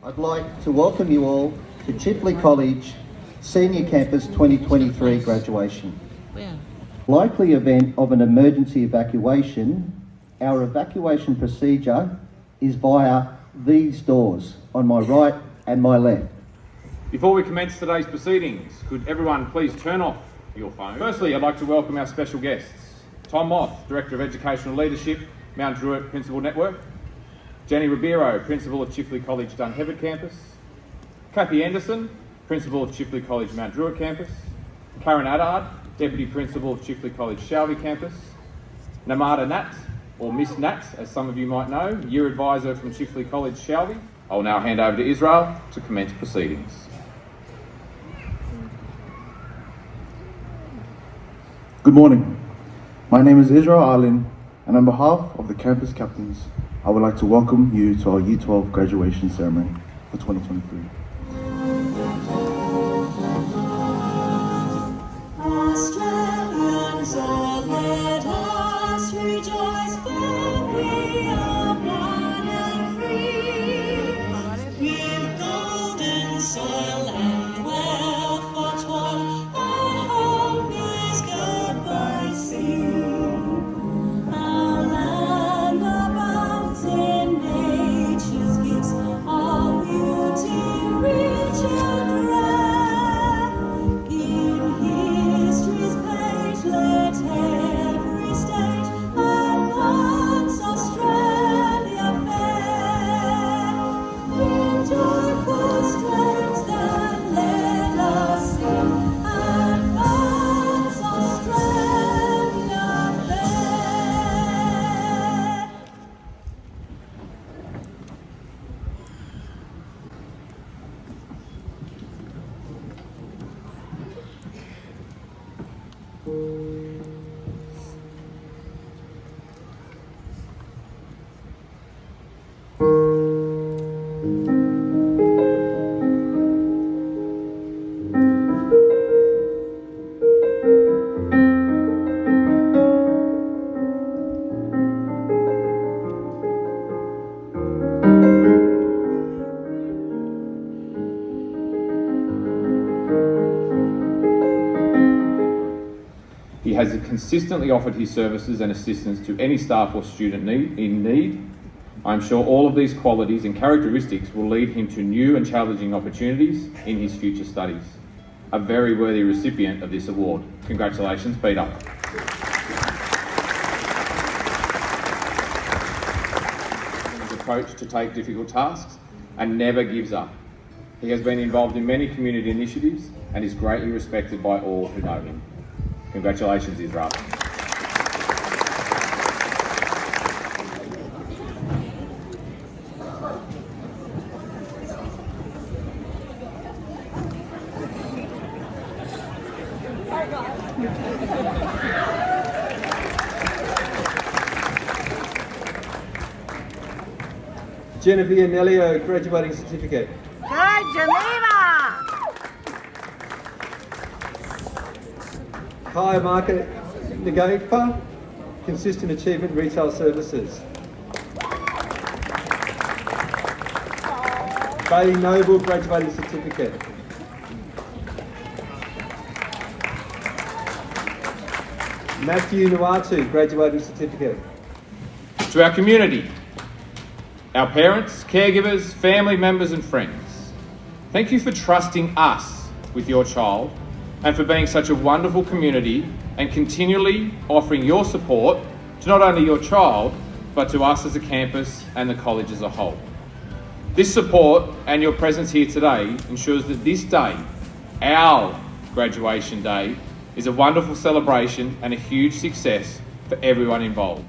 I'd like to welcome you all to Chifley College Senior Campus 2023 graduation. Likely event of an emergency evacuation, our evacuation procedure is via these doors on my right and my left. Before we commence today's proceedings, could everyone please turn off your phone? Firstly, I'd like to welcome our special guests. Tom Moth, Director of Educational Leadership, Mount Druitt Principal Network. Jenny Ribeiro, Principal of Chifley College Dunhevert Campus. Kathy Anderson, Principal of Chifley College Mount Druitt Campus. Karen Addard, Deputy Principal of Chifley College Shelby Campus. Namada Nat, or Miss Nat, as some of you might know, Year Advisor from Chifley College Shelby. I will now hand over to Israel to commence proceedings. Good morning. My name is Israel Arlin, and on behalf of the campus captains, I would like to welcome you to our Year 12 graduation ceremony for 2023. Australians, oh, let us rejoice, for we are one and free. With golden soil and wealth for toil, our home is good by sea. Our land abounds in nature's gifts, all beauty rich and rare. In history's page, let every stage advance Australia fair. In joyful strains that let us sing, advance Australia fair. He has consistently offered his services and assistance to any staff or student in need. I'm sure all of these qualities and characteristics will lead him to new and challenging opportunities in his future studies. A very worthy recipient of this award. Congratulations, Peter. His approach to take difficult tasks and never gives up. He has been involved in many community initiatives and is greatly respected by all who know him. Congratulations, Israel. Jennifer Nelio, graduating certificate. Go Geneva! Kaya Market Nagaipa, consistent achievement retail services. Bailey Noble, graduating certificate. Matthew Nuatu, graduating certificate. To our community, our parents, caregivers, family members and friends, thank you for trusting us with your child and for being such a wonderful community and continually offering your support to not only your child, but to us as a campus and the college as a whole. This support and your presence here today ensures that this day, our graduation day, is a wonderful celebration and a huge success for everyone involved.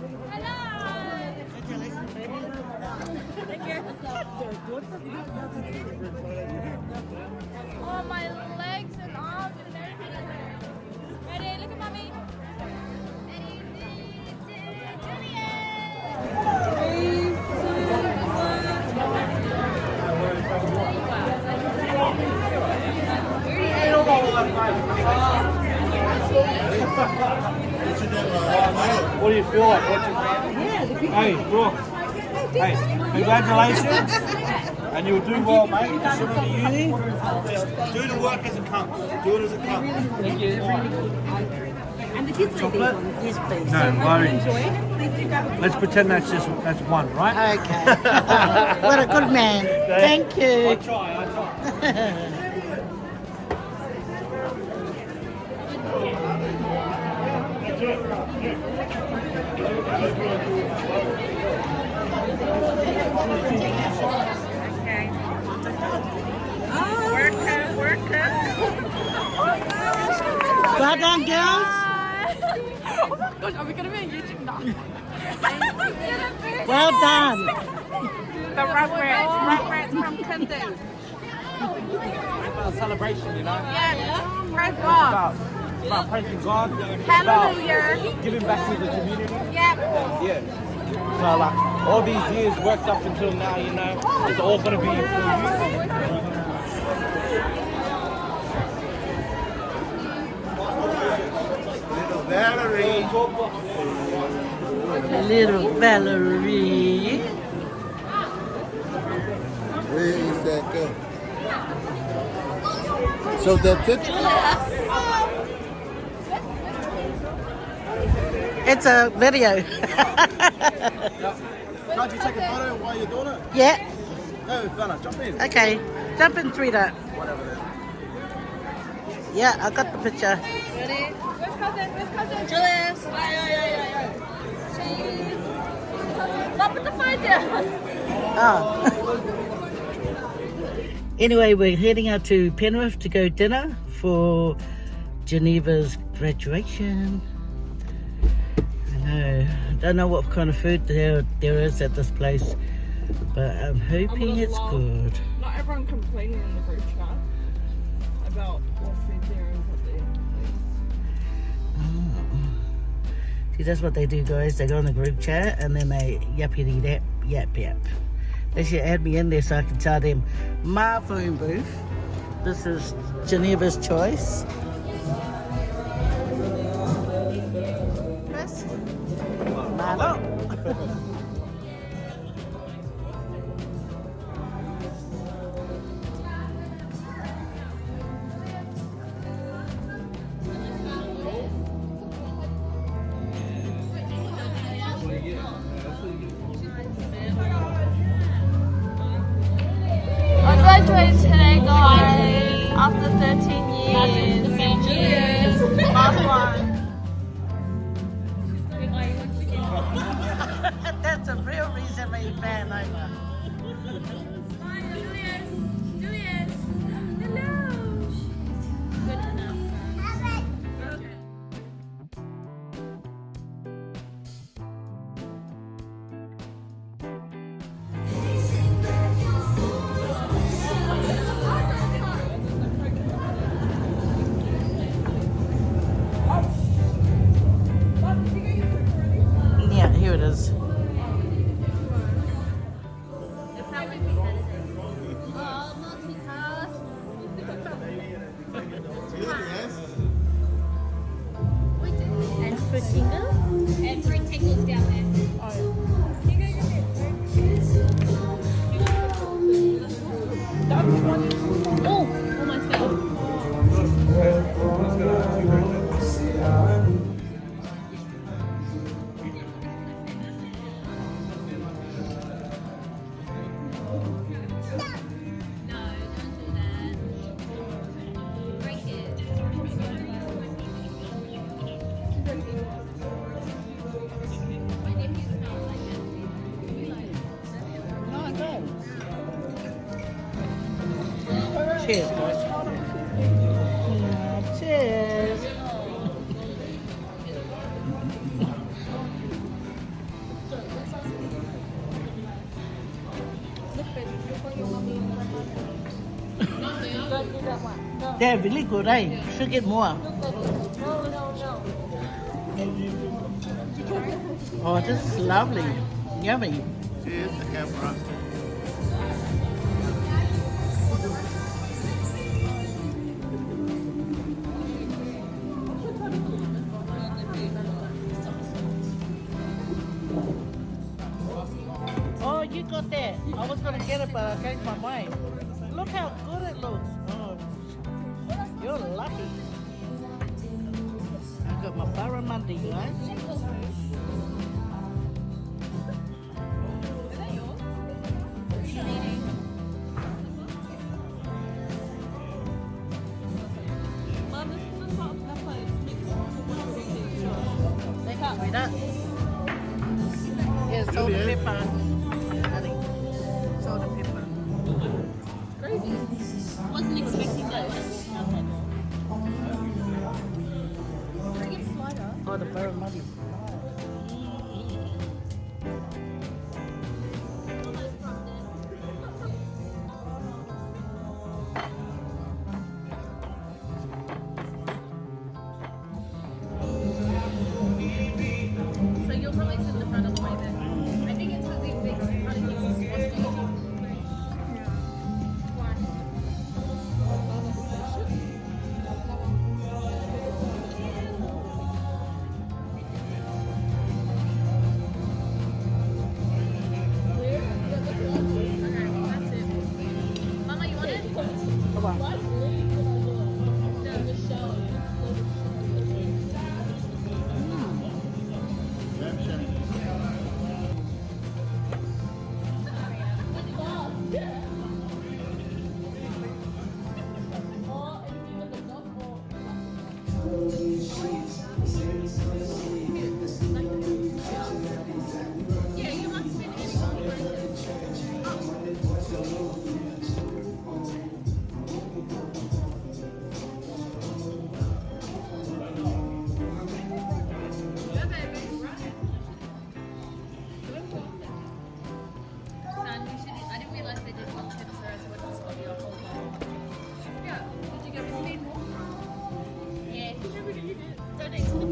Oh, my legs and arms and everything. Ready? Look at mommy. What do you feel like? Hey, Brooke. Hey, congratulations. And you'll do well, mate. You're sitting at uni. Just do the work as it comes. Do it as it comes. Thank you. And the kids chocolate? Yes, please. No worries. Let's pretend that's one, right? Okay. What a good man. Thank you. I try. Well done, girls. Oh my gosh, are we going to be on YouTube now? Well done. The Rugrats from Camden. About celebration, you know? Yeah, praise God. About praising God. Hallelujah. Giving back to the community. Yep. Yeah. So like all these years worked up until now, you know, it's all gonna be for you. Little Valerie. Little Valerie. Where is that girl? So that's it? It's a video. Can't you take a photo while you're doing it? Yeah. No, fella, jump in. Okay. Jump in, sweetheart. Yeah, I got the picture. Ready? Where's cousin? Julius. Cheese. Stop with the phone down. Oh. Anyway, we're heading out to Penrith to go dinner for Geneva's graduation. I know. Don't know what kind of food there is at this place, but I'm hoping it's good. Not everyone complaining in the group chat about what food there is at the place. Oh. See, that's what they do, guys. They go in the group chat and then they yappity yap. They should add me in there so I can tell them my phone booth. This is Geneva's choice. Chris? Marlo. I graduated today, guys, after 13 years. Last one. That's a real reason why you fan over. Julius. Hello. Good enough. Yeah, here it is. And fruit tingle. And fruit tingles down there. Oh, almost fell. Cheers, guys. Cheers. They're really good, eh? Should get more. No. Oh, this is lovely. Yummy. Cheers, the camera. Oh, you got that. I was gonna get it, but I changed my mind. Look how good it looks. Oh, you're lucky. I got my barramundi, guys. Mum, this is the salt and pepper. It's mixed into one ingredient. They can't read that. Yeah, salt and pepper. Honey. Salt and pepper. Crazy. Wasn't expecting that. Can I get a slider? Oh, the barramundi. So you'll probably sit in the front of the way there. I think it's because they kind of use this Mama, you want it? Come on. Yeah, you want to spend any longer. I didn't realize they did one chip, so I went to Scotty a whole lot. Yeah, did you get more? Yeah, you did. Don't expect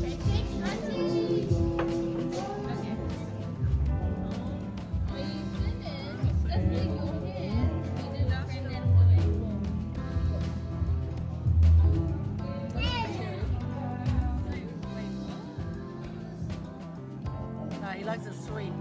shake cakes, honey. Okay. Oh, you finished? That's really your hair. You did not and then do it. No, he likes it sweet.